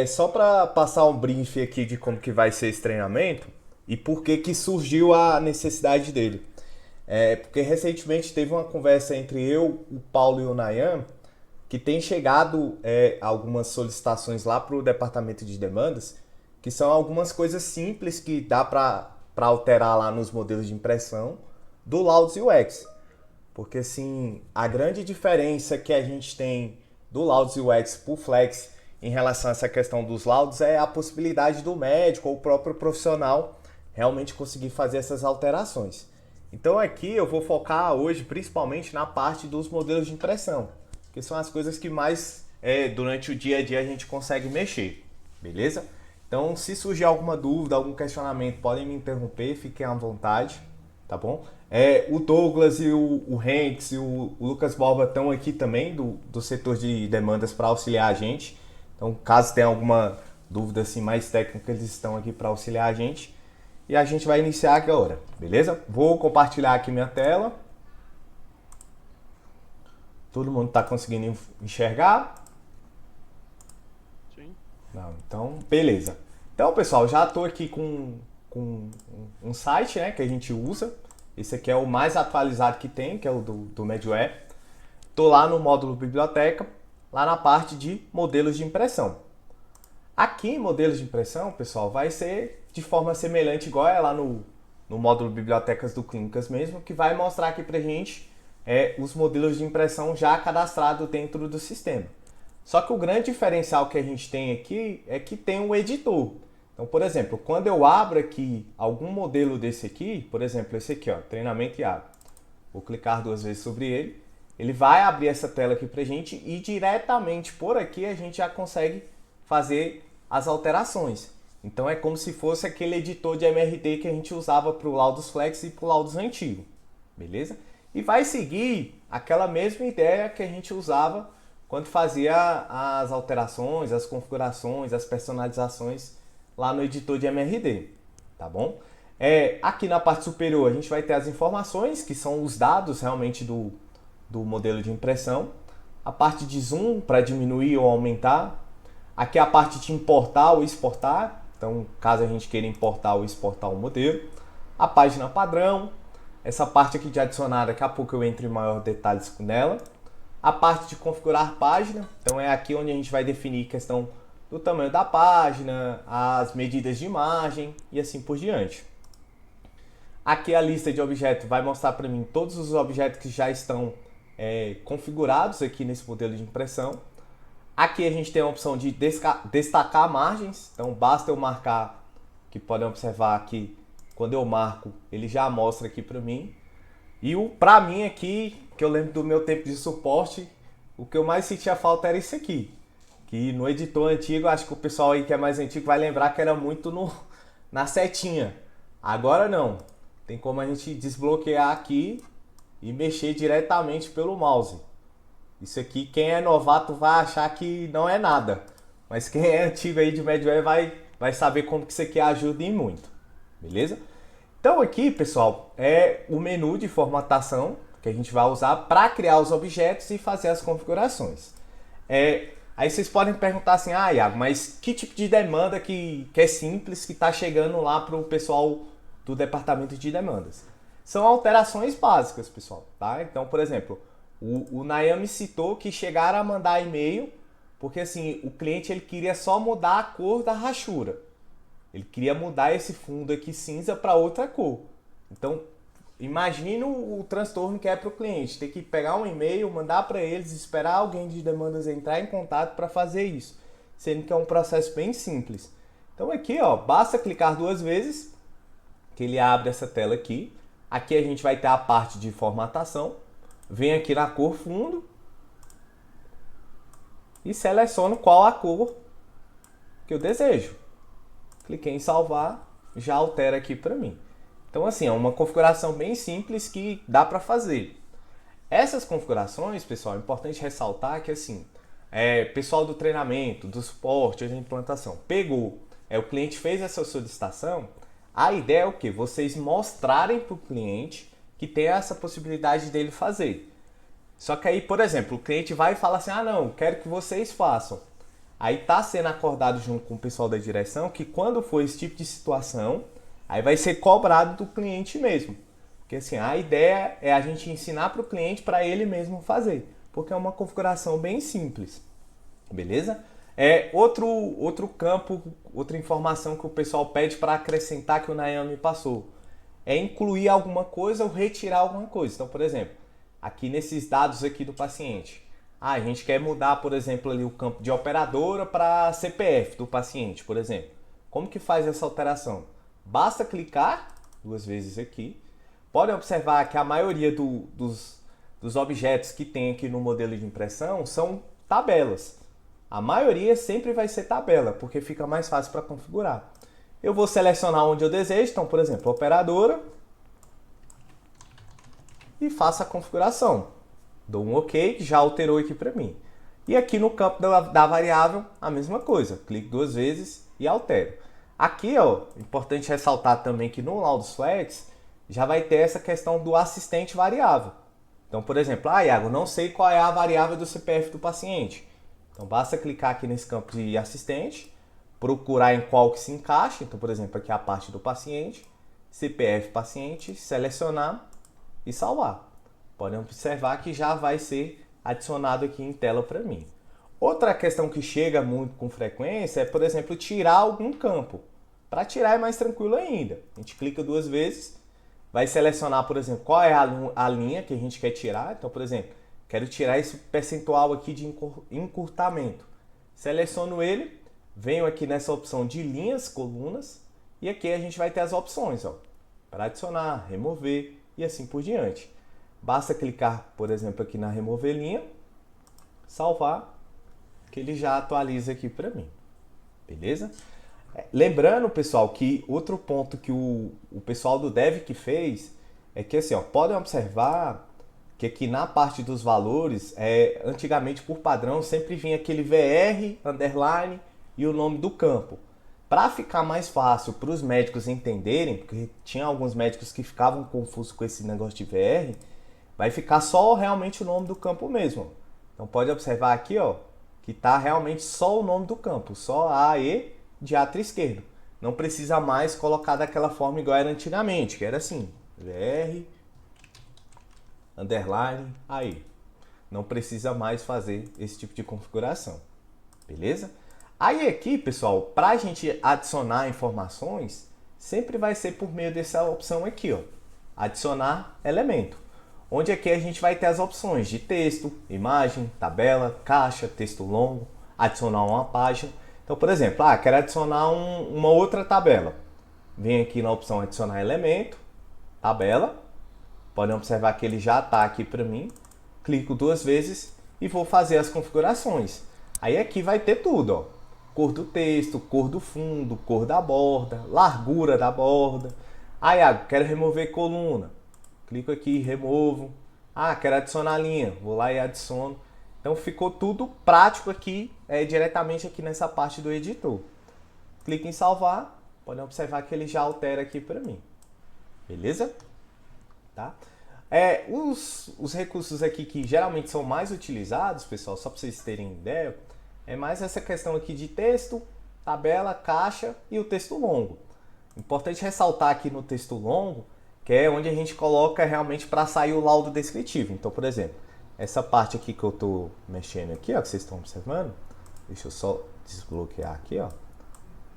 Só para passar um brief aqui de como que vai ser esse treinamento e por que que surgiu a necessidade dele. Porque recentemente teve uma conversa entre eu, o Paulo e o Nayan, que tem chegado algumas solicitações lá para o departamento de demandas, que são algumas coisas simples que dá para alterar lá nos modelos de impressão do Laudes UX. Porque assim, a grande diferença que a gente tem do Laudes UX para o Flex em relação a essa questão dos laudos é a possibilidade do médico ou o próprio profissional realmente conseguir fazer essas alterações. Então aqui eu vou focar hoje principalmente na parte dos modelos de impressão, que são as coisas que mais durante o dia a dia a gente consegue mexer, beleza? Então se surgir alguma dúvida, algum questionamento, podem me interromper, fiquem à vontade, tá bom? O Douglas e o Hanks e o Lucas Borba estão aqui também do setor de demandas para auxiliar a gente. Então, caso tenha alguma dúvida assim mais técnica, eles estão aqui para auxiliar a gente. E a gente vai iniciar agora, beleza? Vou compartilhar aqui minha tela. Todo mundo está conseguindo enxergar? Sim. Não, então, beleza. Então, pessoal, já estou aqui com um site, né, que a gente usa. Esse aqui é o mais atualizado que tem, que é o do MedWeb. Estou lá no módulo biblioteca, lá na parte de modelos de impressão. Aqui em modelos de impressão, pessoal, vai ser de forma semelhante igual é lá no módulo bibliotecas do Clínicas mesmo, que vai mostrar aqui pra gente os modelos de impressão já cadastrados dentro do sistema. Só que o grande diferencial que a gente tem aqui é que tem um editor. Então, por exemplo, quando eu abro aqui algum modelo desse aqui, por exemplo, esse aqui, ó, treinamento IAB, vou clicar duas vezes sobre ele, ele vai abrir essa tela aqui pra gente e diretamente por aqui a gente já consegue fazer as alterações. Então é como se fosse aquele editor de MRT que a gente usava para o Laudos Flex e para o Laudos antigo, beleza? E vai seguir aquela mesma ideia que a gente usava quando fazia as alterações, as configurações, as personalizações lá no editor de MRD, tá bom? Aqui na parte superior a gente vai ter as informações, que são os dados realmente do modelo de impressão. A parte de zoom para diminuir ou aumentar. Aqui a parte de importar ou exportar. Então, caso a gente queira importar ou exportar o modelo. A página padrão. Essa parte aqui de adicionar, daqui a pouco eu entro em maior detalhes nela. A parte de configurar página. Então é aqui onde a gente vai definir questão do tamanho da página, as medidas de imagem e assim por diante. Aqui a lista de objetos vai mostrar para mim todos os objetos que já estão configurados aqui nesse modelo de impressão. Aqui a gente tem a opção de destacar margens, então basta eu marcar, que podem observar aqui, quando eu marco, ele já mostra aqui para mim. E para mim aqui, que eu lembro do meu tempo de suporte, o que eu mais sentia falta era isso aqui. Que no editor antigo, acho que o pessoal aí que é mais antigo vai lembrar que era muito na setinha. Agora não. Tem como a gente desbloquear aqui e mexer diretamente pelo mouse. Isso aqui, quem é novato vai achar que não é nada. Mas quem é antigo aí de MedWare vai saber como que isso aqui ajuda e muito. Beleza? Então aqui, pessoal, é o menu de formatação que a gente vai usar para criar os objetos e fazer as configurações. Aí vocês podem perguntar assim, Iago, mas que tipo de demanda que é simples que está chegando lá para o pessoal do departamento de demandas? São alterações básicas, pessoal, tá? Então, por exemplo, o Nayami citou que chegaram a mandar e-mail porque assim, o cliente ele queria só mudar a cor da rachura. Ele queria mudar esse fundo aqui cinza para outra cor. Então, imagine o transtorno que é para o cliente. Ter que pegar um e-mail, mandar para eles, esperar alguém de demandas entrar em contato para fazer isso. Sendo que é um processo bem simples. Então aqui, ó, basta clicar duas vezes que ele abre essa tela aqui. Aqui a gente vai ter a parte de formatação. Vem aqui na cor fundo e seleciono qual a cor que eu desejo. Cliquei em salvar, já altera aqui para mim. Então assim, é uma configuração bem simples que dá para fazer. Essas configurações, pessoal, é importante ressaltar que assim, pessoal do treinamento, do suporte, da implantação, pegou, o cliente fez essa solicitação, a ideia é o que? Vocês mostrarem para o cliente que tem essa possibilidade dele fazer. Só que aí, por exemplo, o cliente vai e fala assim, não, quero que vocês façam. Aí tá sendo acordado junto com o pessoal da direção que quando for esse tipo de situação, aí vai ser cobrado do cliente mesmo. Porque assim, a ideia é a gente ensinar para o cliente para ele mesmo fazer, porque é uma configuração bem simples. Beleza? Outro campo, outra informação que o pessoal pede para acrescentar que o Nayan me passou é incluir alguma coisa ou retirar alguma coisa. Então, por exemplo, aqui nesses dados aqui do paciente, a gente quer mudar, por exemplo, ali o campo de operadora para CPF do paciente, por exemplo. Como que faz essa alteração? Basta clicar duas vezes aqui. Podem observar que a maioria dos objetos que tem aqui no modelo de impressão são tabelas. A maioria sempre vai ser tabela, porque fica mais fácil para configurar. Eu vou selecionar onde eu desejo, então, por exemplo, operadora, e faço a configuração. Dou um OK, que já alterou aqui para mim. E aqui no campo da variável, a mesma coisa. Clico duas vezes e altero. Aqui, ó, importante ressaltar também que no Laudos Flex já vai ter essa questão do assistente variável. Então, por exemplo, Iago, não sei qual é a variável do CPF do paciente. Então, basta clicar aqui nesse campo de assistente, procurar em qual que se encaixa. Então, por exemplo, aqui é a parte do paciente, CPF paciente, selecionar e salvar. Podem observar que já vai ser adicionado aqui em tela para mim. Outra questão que chega muito com frequência é, por exemplo, tirar algum campo. Para tirar é mais tranquilo ainda. A gente clica duas vezes, vai selecionar, por exemplo, qual é a linha que a gente quer tirar. Então, por exemplo, quero tirar esse percentual aqui de encurtamento. Seleciono ele, venho aqui nessa opção de linhas, colunas, e aqui a gente vai ter as opções, ó, para adicionar, remover e assim por diante. Basta clicar, por exemplo, aqui na remover linha, salvar, que ele já atualiza aqui para mim. Beleza? Lembrando, pessoal, que outro ponto que o pessoal do Dev que fez é que, assim, ó, podem observar que aqui na parte dos valores, antigamente por padrão sempre vinha aquele VR, underline e o nome do campo. Para ficar mais fácil para os médicos entenderem, porque tinha alguns médicos que ficavam confusos com esse negócio de VR, vai ficar só realmente o nome do campo mesmo. Então pode observar aqui, ó, que está realmente só o nome do campo, só A, E, diatra esquerdo. Não precisa mais colocar daquela forma igual era antigamente, que era assim, VR, underline, aí. Não precisa mais fazer esse tipo de configuração, beleza? Aí aqui, pessoal, para a gente adicionar informações, sempre vai ser por meio dessa opção aqui, ó, adicionar elemento. Onde aqui a gente vai ter as opções de texto, imagem, tabela, caixa, texto longo, adicionar uma página. Então, por exemplo, quero adicionar uma outra tabela. Venho aqui na opção adicionar elemento, tabela. Podem observar que ele já está aqui para mim. Clico duas vezes e vou fazer as configurações. Aí aqui vai ter tudo, ó. Cor do texto, cor do fundo, cor da borda, largura da borda. Iago, quero remover coluna. Clico aqui, removo. Quero adicionar linha. Vou lá e adiciono. Então ficou tudo prático aqui, diretamente aqui nessa parte do editor. Clique em salvar. Podem observar que ele já altera aqui para mim. Beleza? Tá? Os recursos aqui que geralmente são mais utilizados, pessoal, só para vocês terem ideia, é mais essa questão aqui de texto, tabela, caixa e o texto longo. Importante ressaltar aqui no texto longo, que é onde a gente coloca realmente para sair o laudo descritivo. Então, por exemplo, essa parte aqui que eu estou mexendo aqui, ó, que vocês estão observando, deixa eu só desbloquear aqui, ó.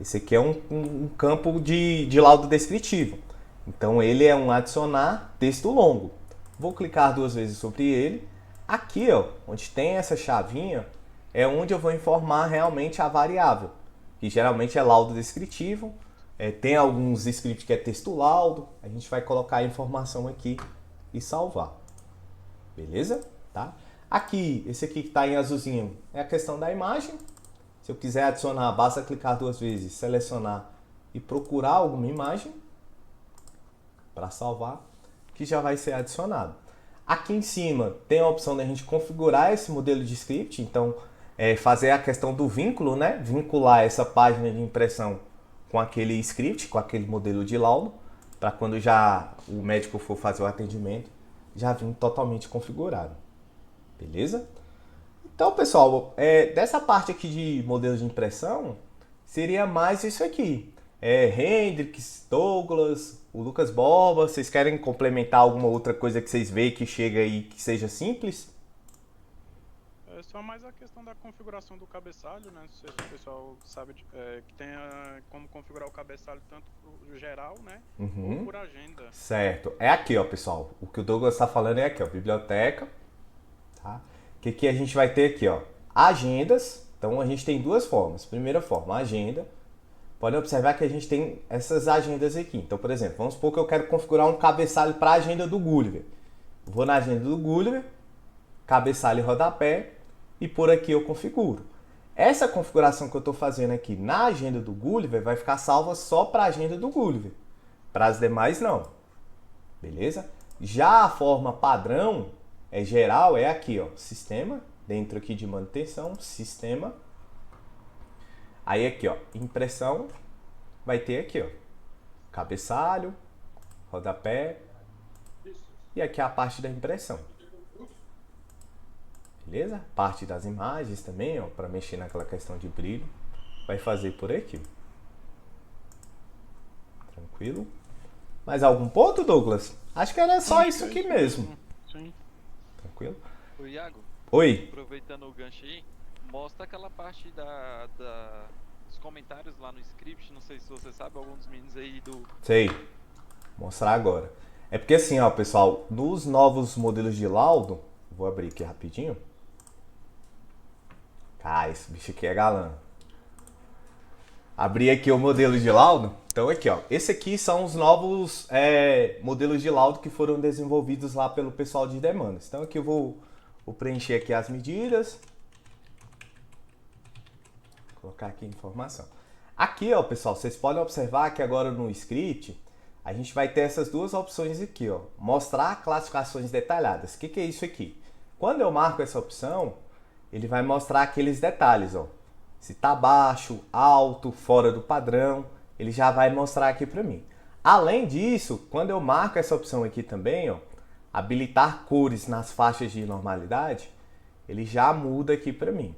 Esse aqui é um campo de laudo descritivo. Então, ele é um adicionar texto longo. Vou clicar duas vezes sobre ele. Aqui, ó, onde tem essa chavinha, é onde eu vou informar realmente a variável, que geralmente é laudo descritivo. Tem alguns scripts que é texto laudo, a gente vai colocar a informação aqui e salvar. Beleza? Tá? Aqui, esse aqui que está em azulzinho é a questão da imagem. Se eu quiser adicionar, basta clicar duas vezes, selecionar e procurar alguma imagem para salvar, que já vai ser adicionado. Aqui em cima tem a opção da gente configurar esse modelo de script, então fazer a questão do vínculo, né? Vincular essa página de impressão com aquele script, com aquele modelo de laudo, para quando já o médico for fazer o atendimento, já vir totalmente configurado. Beleza? Então, pessoal, dessa parte aqui de modelos de impressão, seria mais isso aqui. Hendrix, Douglas, o Lucas Borba, vocês querem complementar alguma outra coisa que vocês veem que chega aí que seja simples? É só mais a questão da configuração do cabeçalho, né? Não sei se o pessoal sabe que tenha como configurar o cabeçalho tanto pro geral, né? Ou Uhum. por agenda. Certo. É aqui, ó, pessoal. O que o Douglas está falando é aqui, ó, biblioteca. Tá? Que a gente vai ter aqui, ó, agendas. Então a gente tem duas formas. Primeira forma, agenda. Podem observar que a gente tem essas agendas aqui. Então, por exemplo, vamos supor que eu quero configurar um cabeçalho para a agenda do Gulliver. Vou na agenda do Gulliver, cabeçalho e rodapé, e por aqui eu configuro. Essa configuração que eu estou fazendo aqui na agenda do Gulliver vai ficar salva só para a agenda do Gulliver. Para as demais, não. Beleza? Já a forma padrão, geral, é aqui, ó, sistema, dentro aqui de manutenção, sistema. Aí aqui, ó, impressão, vai ter aqui, ó, cabeçalho, rodapé e aqui a parte da impressão. Beleza? Parte das imagens também, ó, para mexer naquela questão de brilho, vai fazer por aqui. Tranquilo? Mais algum ponto, Douglas? Acho que era só Acho isso que é aqui isso mesmo. mesmo. Sim. Tranquilo? Ô Iago, Oi. aproveitando o gancho aí, mostra aquela parte dos comentários lá no script, não sei se você sabe, alguns dos meninos aí do... Sei. Vou mostrar agora. É porque assim, ó, pessoal, nos novos modelos de laudo, vou abrir aqui rapidinho. Cara, esse bicho aqui é galã. Abri aqui o modelo de laudo. Então aqui, ó, esse aqui são os novos modelos de laudo que foram desenvolvidos lá pelo pessoal de demandas. Então aqui eu vou preencher aqui as medidas. Vou colocar aqui informação. Aqui, ó, pessoal, vocês podem observar que agora no script a gente vai ter essas duas opções aqui, ó. Mostrar classificações detalhadas. O que é isso aqui? Quando eu marco essa opção, ele vai mostrar aqueles detalhes, ó. Se tá baixo, alto, fora do padrão, ele já vai mostrar aqui para mim. Além disso, quando eu marco essa opção aqui também, ó, habilitar cores nas faixas de normalidade, ele já muda aqui para mim.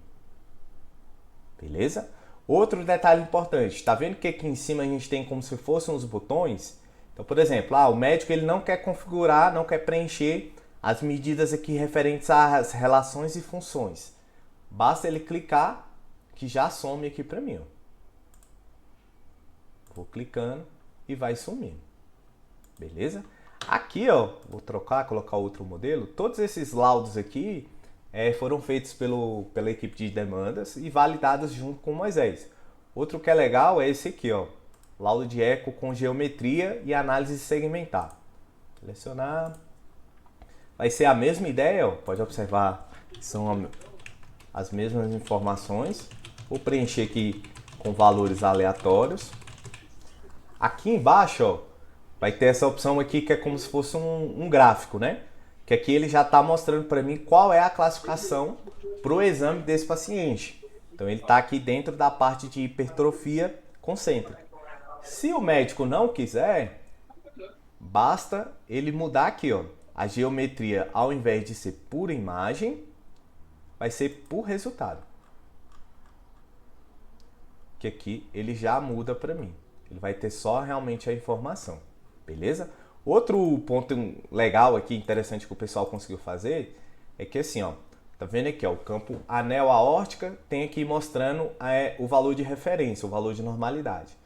Beleza? Outro detalhe importante, tá vendo que aqui em cima a gente tem como se fossem uns botões? Então, por exemplo, o médico ele não quer configurar, não quer preencher as medidas aqui referentes às relações e funções. Basta ele clicar que já some aqui para mim. Ó. Vou clicando e vai sumindo. Beleza? Aqui, ó, vou colocar outro modelo. Todos esses laudos aqui foram feitos pela equipe de demandas e validados junto com o Moisés. Outro que é legal é esse aqui, ó. Laudo de eco com geometria e análise segmentar. Selecionar. Vai ser a mesma ideia, ó. Pode observar que são as mesmas informações. Vou preencher aqui com valores aleatórios. Aqui embaixo, ó, vai ter essa opção aqui que é como se fosse um gráfico, né? Que aqui ele já está mostrando para mim qual é a classificação para o exame desse paciente. Então ele está aqui dentro da parte de hipertrofia concêntrica. Se o médico não quiser, basta ele mudar aqui, ó, a geometria, ao invés de ser por imagem, vai ser por resultado. Que aqui ele já muda para mim. Ele vai ter só realmente a informação. Beleza? Outro ponto legal aqui, interessante que o pessoal conseguiu fazer, é que assim, ó, tá vendo aqui, ó, o campo anel aórtica tem aqui mostrando o valor de referência, o valor de normalidade.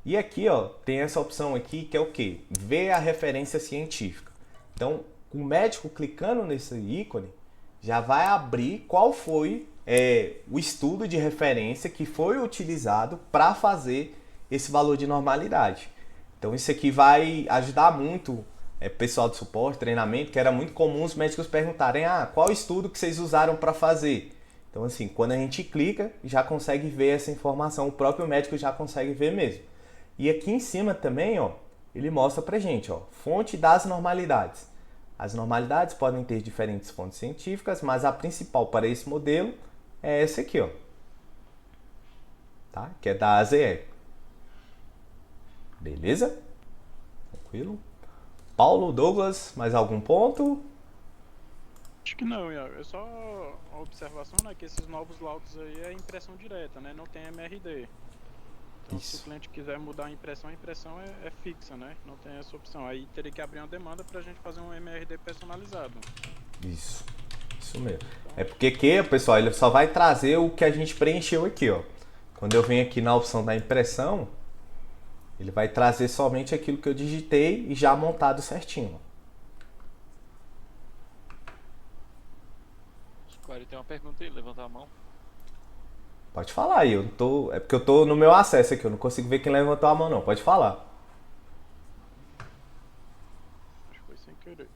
E aqui, ó, tem essa opção aqui que é o quê? Ver a referência científica. Então, o médico clicando nesse ícone já vai abrir qual foi o estudo de referência que foi utilizado para fazer esse valor de normalidade. Então isso aqui vai ajudar muito pessoal de suporte, treinamento, que era muito comum os médicos perguntarem qual estudo que vocês usaram para fazer. Então assim, quando a gente clica, já consegue ver essa informação, o próprio médico já consegue ver mesmo. E aqui em cima também, ó, ele mostra pra gente, ó, fonte das normalidades. As normalidades podem ter diferentes fontes científicas, mas a principal para esse modelo é essa aqui, ó. Tá? Que é da AZE. Beleza? Tranquilo? Paulo, Douglas, mais algum ponto? Acho que não, Iago. É só a observação, né, que esses novos laudos aí é impressão direta, né? Não tem MRD. Então, se o Isso. cliente quiser mudar a impressão é fixa, né? Não tem essa opção. Aí teria que abrir uma demanda para a gente fazer um MRD personalizado. Isso. Isso mesmo. Então, É porque aqui, pessoal, ele só vai trazer o que a gente preencheu aqui, ó. Quando eu venho aqui na opção da impressão, ele vai trazer somente aquilo que eu digitei e já montado certinho. Agora tem uma pergunta aí, levanta a mão. Pode falar aí, eu não tô. É porque eu tô no meu acesso aqui, eu não consigo ver quem levantou a mão, não. Pode falar. acho que foi sem querer.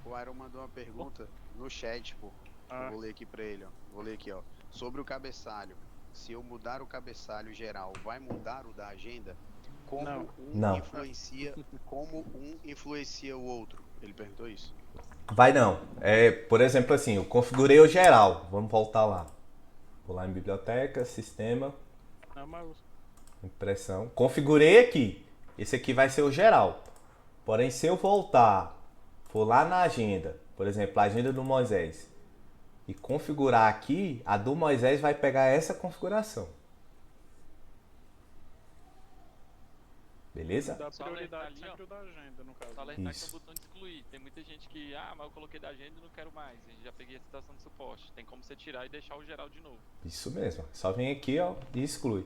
O Iron mandou uma pergunta no chat, pô. Eu Ah, vou ler aqui pra ele, ó. Vou ler aqui, ó. Sobre o cabeçalho. Se eu mudar o cabeçalho geral, vai mudar o da agenda? Como Não. um Não. influencia, como um influencia o outro? Ele perguntou isso. Vai não. É, por exemplo, assim, eu configurei o geral. Vamos voltar lá. Vou lá em biblioteca, sistema, não, mas impressão. Configurei aqui. Esse aqui vai ser o geral. Porém, se eu voltar, for lá na agenda, por exemplo, a agenda do Moisés, e configurar aqui, a do Moisés vai pegar essa configuração. Beleza? dá Só alertar prioridade ali, ó. sempre o da agenda, no caso. Só alertar que tem Isso. um botão de excluir. Tem muita gente que, ah, mas eu coloquei da agenda e não quero mais. Já peguei a citação de suporte. Tem como você tirar e deixar o geral de novo. Isso mesmo. Só vem aqui, ó, e exclui.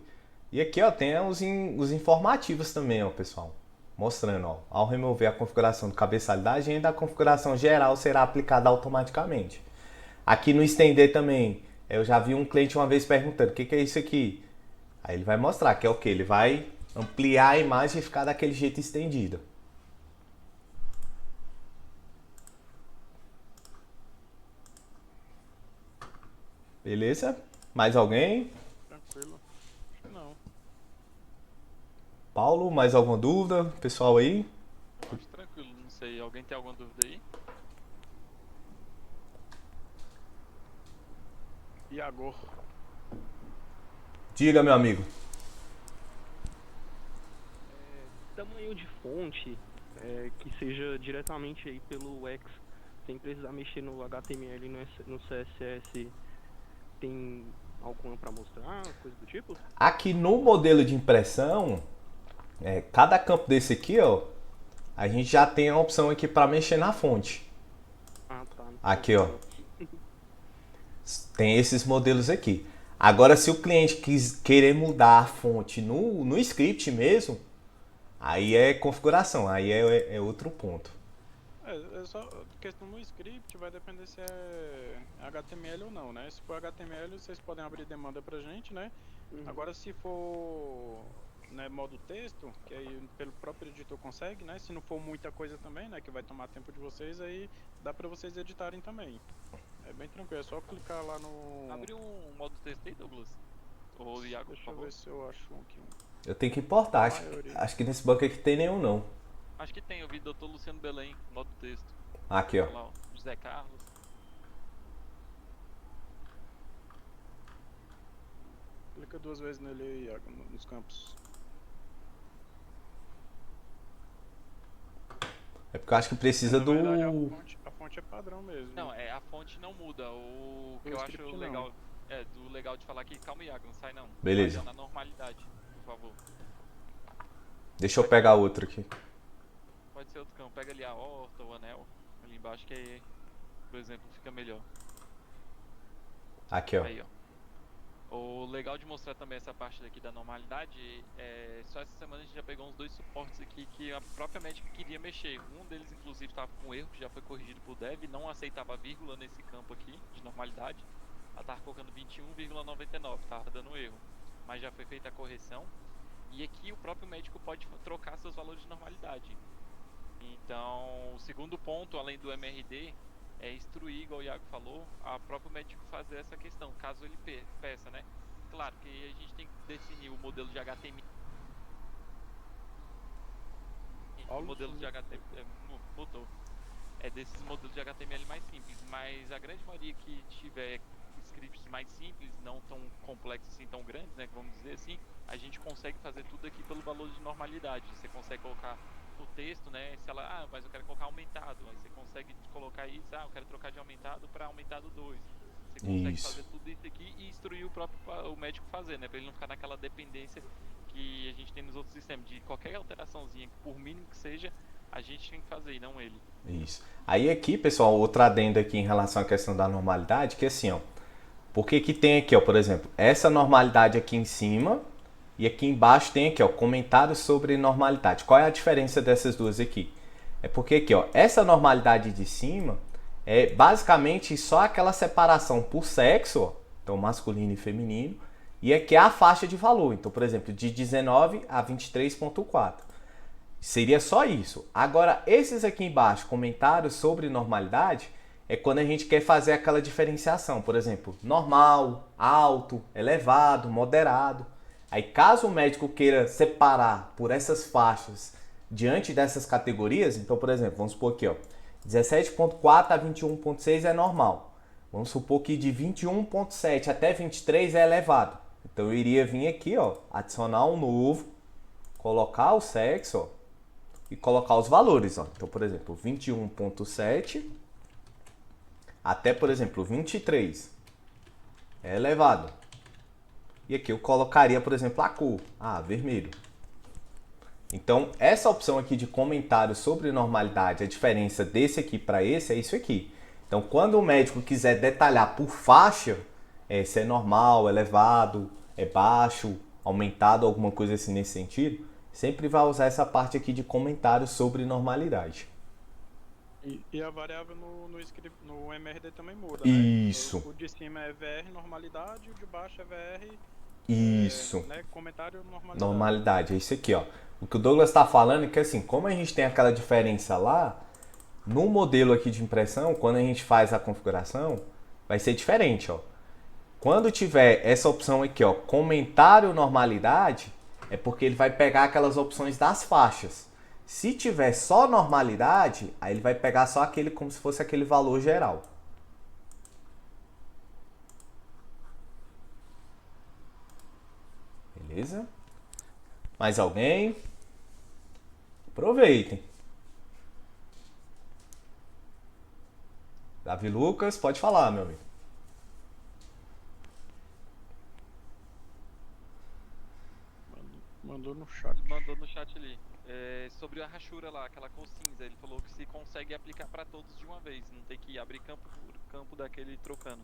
E aqui, ó, tem os informativos também, ó, pessoal. Mostrando, ó, ao remover a configuração do cabeçalho da agenda, a configuração geral será aplicada automaticamente. Aqui no estender também, eu já vi um cliente uma vez perguntando, o que é isso aqui? Aí ele vai mostrar que é o que? Ele vai ampliar a imagem e ficar daquele jeito estendido. Beleza? Mais alguém? Tranquilo. Acho que não. Paulo, mais alguma dúvida? Pessoal aí? Eu acho tranquilo, não sei. Alguém tem alguma dúvida aí? Iago. Diga, meu amigo. Tamanho de fonte que seja diretamente aí pelo X, sem precisar mexer no HTML e no CSS, tem alguma para mostrar, coisa do tipo? Aqui no modelo de impressão, cada campo desse aqui, ó, a gente já tem a opção aqui para mexer na fonte. Ah, tá. Aqui, ó. Tem esses modelos aqui. Agora, se o cliente querer mudar a fonte no script mesmo, aí é configuração, aí é outro ponto. É só questão no script, vai depender se é HTML ou não, né? Se for HTML, vocês podem abrir demanda pra gente, né? Agora, se for, né, modo texto, que aí pelo próprio editor consegue, né? Se não for muita coisa também, né, que vai tomar tempo de vocês, aí dá pra vocês editarem também. É bem tranquilo, é só clicar lá no... Abre um modo texto aí, Douglas. Ou Iago, por Deixa eu favor. ver se eu acho um aqui. Eu tenho que importar, Maioria. acho que nesse banco aqui tem nenhum não. Acho que tem, eu vi Dr. Luciano Belém, modo texto. Aqui, ó. Olha lá, ó, José Carlos. Clica 2 vezes nele aí, Iago, nos campos. É porque eu acho que precisa Na do... verdade, a fonte é padrão mesmo. Não, a fonte não muda. O que O eu script acho não. legal, do legal de falar aqui, calma, Iago, não sai não. Beleza. Vai na normalidade, por favor. Deixa eu pegar outro aqui. Pode ser outro campo, pega ali a horta, o anel, ali embaixo que aí, por exemplo, fica melhor. Aqui, ó. Aí, ó. O legal de mostrar também essa parte daqui da normalidade só essa semana a gente já pegou uns 2 suportes aqui que a própria médica queria mexer. Um deles, inclusive, estava com erro, que já foi corrigido por dev, não aceitava vírgula nesse campo aqui de normalidade. Ela estava colocando 21,99, estava dando erro. Mas já foi feita a correção. E aqui o próprio médico pode trocar seus valores de normalidade. Então, o segundo ponto, além do MRD, é instruir, igual o Iago falou, a próprio médico fazer essa questão, caso ele peça, né? Claro que a gente tem que definir o modelo de HTML. O modelo de HTML mudou. É desses modelos de HTML mais simples, mas a grande maioria que tiver scripts mais simples, não tão complexos assim, tão grandes, né, vamos dizer assim, a gente consegue fazer tudo aqui pelo valor de normalidade. Você consegue colocar o texto, né? Se ela, mas eu quero colocar aumentado, aí você consegue colocar isso, eu quero trocar de aumentado para aumentado 2. Você consegue Isso. fazer tudo isso aqui e instruir o médico fazer, né? Para ele não ficar naquela dependência que a gente tem nos outros sistemas, de qualquer alteraçãozinha, por mínimo que seja, a gente tem que fazer e não ele. Isso. Aí aqui, pessoal, outra adenda aqui em relação à questão da normalidade, que assim, ó, porque que tem aqui, ó, por exemplo, essa normalidade aqui em cima e aqui embaixo tem aqui, ó, comentários sobre normalidade. Qual é a diferença dessas duas aqui? É porque aqui, ó, essa normalidade de cima é basicamente só aquela separação por sexo, ó, então masculino e feminino, e aqui é a faixa de valor. Então, por exemplo, de 19 a 23.4. Seria só isso. Agora, esses aqui embaixo, comentários sobre normalidade, é quando a gente quer fazer aquela diferenciação. Por exemplo, normal, alto, elevado, moderado. Aí, caso o médico queira separar por essas faixas diante dessas categorias, então, por exemplo, vamos supor aqui, ó, 17.4 a 21.6 é normal. Vamos supor que de 21.7 até 23 é elevado. Então, eu iria vir aqui, ó, adicionar um novo, colocar o sexo, ó, e colocar os valores, ó. Então, por exemplo, 21.7 até, por exemplo, 23 é elevado. E aqui eu colocaria, por exemplo, a cor, vermelho. Então, essa opção aqui de comentário sobre normalidade, a diferença desse aqui para esse é isso aqui. Então, quando o médico quiser detalhar por faixa, se é normal, elevado, é baixo, aumentado, alguma coisa assim nesse sentido, sempre vai usar essa parte aqui de comentários sobre normalidade. E a variável no MRD também muda, Isso. né? O de cima é VR normalidade, o de baixo é VR Isso. né? Comentário normalidade. Normalidade, é isso aqui, ó. O que o Douglas está falando é que assim, como a gente tem aquela diferença lá, no modelo aqui de impressão, quando a gente faz a configuração, vai ser diferente, ó. Quando tiver essa opção aqui, ó, comentário normalidade, é porque ele vai pegar aquelas opções das faixas. Se tiver só normalidade, aí ele vai pegar só aquele como se fosse aquele valor geral. Beleza? Mais alguém? Aproveitem. Davi Lucas, pode falar, meu amigo. Mandou no chat. Mandou no chat ali. Sobre a rachura lá, aquela cor cinza, ele falou que se consegue aplicar para todos de uma vez, não tem que abrir campo por campo daquele trocando.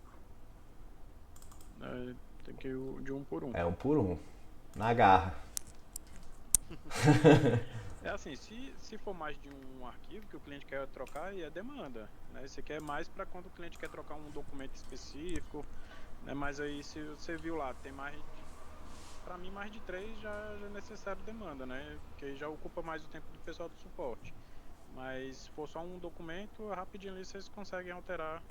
Tem que ir de um por um. É um por um. Na garra. É assim, se for mais de um arquivo que o cliente quer trocar, aí é demanda, né? Você quer mais para quando o cliente quer trocar um documento específico, né? Mas aí se você viu lá, tem mais, para mim mais de 3 já é necessário demanda, né? Porque já ocupa mais o tempo do pessoal do suporte. Mas se for só um documento, rapidinho ali vocês conseguem alterar,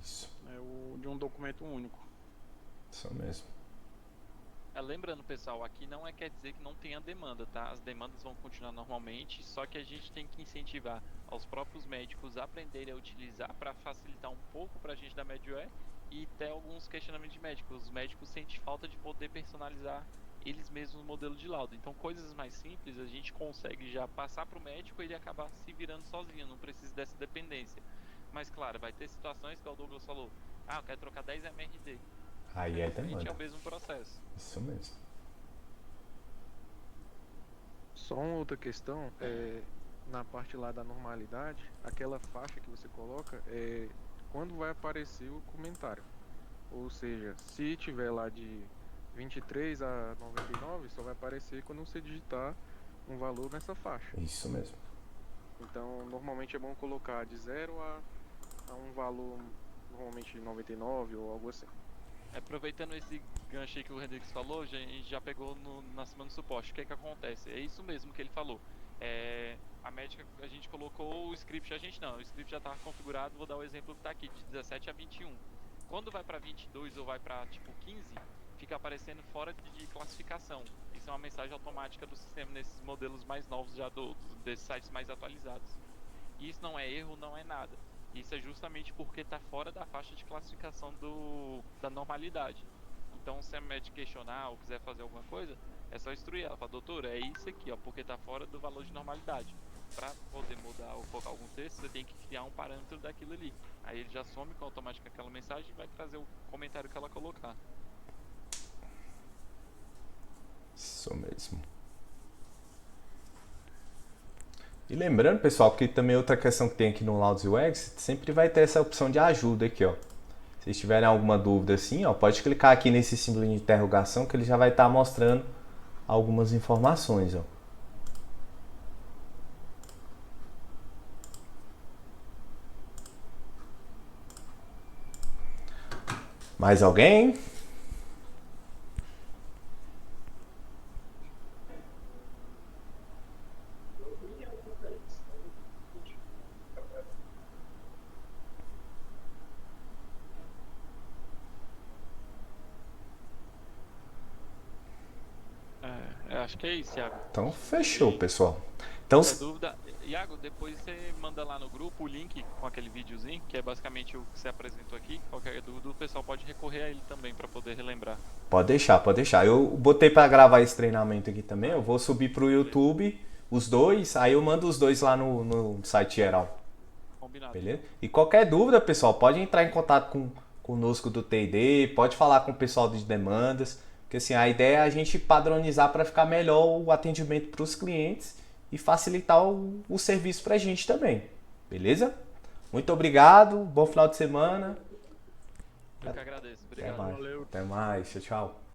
Isso. né, de um documento único. Isso mesmo. Lembrando, pessoal, aqui não quer dizer que não tenha demanda, tá? As demandas vão continuar normalmente, só que a gente tem que incentivar aos próprios médicos a aprenderem a utilizar para facilitar um pouco para a gente da Medware e ter alguns questionamentos de médicos. Os médicos sentem falta de poder personalizar eles mesmos o modelo de laudo. Então, coisas mais simples a gente consegue já passar para o médico e ele acabar se virando sozinho, não precisa dessa dependência. Mas, claro, vai ter situações que o Douglas falou, eu quero trocar 10 MRD. Aí é Realmente demanda. é o mesmo processo. Isso mesmo. Só uma outra questão, na parte lá da normalidade, aquela faixa que você coloca é quando vai aparecer o comentário. Ou seja, se tiver lá de 23 a 99, só vai aparecer quando você digitar um valor nessa faixa. Isso mesmo. Então, normalmente é bom colocar de 0 a um valor, normalmente 99 ou algo assim. Aproveitando esse gancho aí que o Rodrigues falou, a gente já pegou na semana do suporte. O que é que acontece? É isso mesmo que ele falou. A médica, a gente colocou o script, o script já estava configurado, vou dar o exemplo que está aqui, de 17 a 21. Quando vai para 22 ou vai para tipo 15, fica aparecendo fora de classificação. Isso é uma mensagem automática do sistema nesses modelos mais novos já desses sites mais atualizados. E isso não é erro, não é nada. Isso é justamente porque está fora da faixa de classificação da normalidade. Então, se a médica questionar ou quiser fazer alguma coisa, é só instruir ela. Fala, doutora, é isso aqui, ó, porque tá fora do valor de normalidade. Para poder mudar ou colocar algum texto, você tem que criar um parâmetro daquilo ali. Aí ele já some com automático aquela mensagem e vai trazer o comentário que ela colocar. Isso mesmo. E lembrando, pessoal, que também outra questão que tem aqui no Laudos UX, sempre vai ter essa opção de ajuda aqui, ó. Se vocês tiverem alguma dúvida assim, ó, pode clicar aqui nesse símbolo de interrogação que ele já vai estar mostrando algumas informações, ó. Mais alguém? Eu acho que é isso, Iago. Então, fechou, pessoal. Então, Qualquer dúvida, Iago, depois você manda lá no grupo o link com aquele videozinho, que é basicamente o que você apresentou aqui. Qualquer dúvida, o pessoal pode recorrer a ele também para poder relembrar. pode deixar, pode deixar. Eu botei para gravar esse treinamento aqui também. Eu vou subir pro YouTube os dois, aí eu mando os dois lá no site geral. Combinado. Beleza? E qualquer dúvida, pessoal, pode entrar em contato conosco do TD, pode falar com o pessoal de demandas, porque assim, a ideia é a gente padronizar para ficar melhor o atendimento para os clientes e facilitar o serviço para a gente também. Beleza? Muito obrigado, bom final de semana. Eu que agradeço. Até Obrigado. mais. Valeu. Até mais. Tchau, tchau.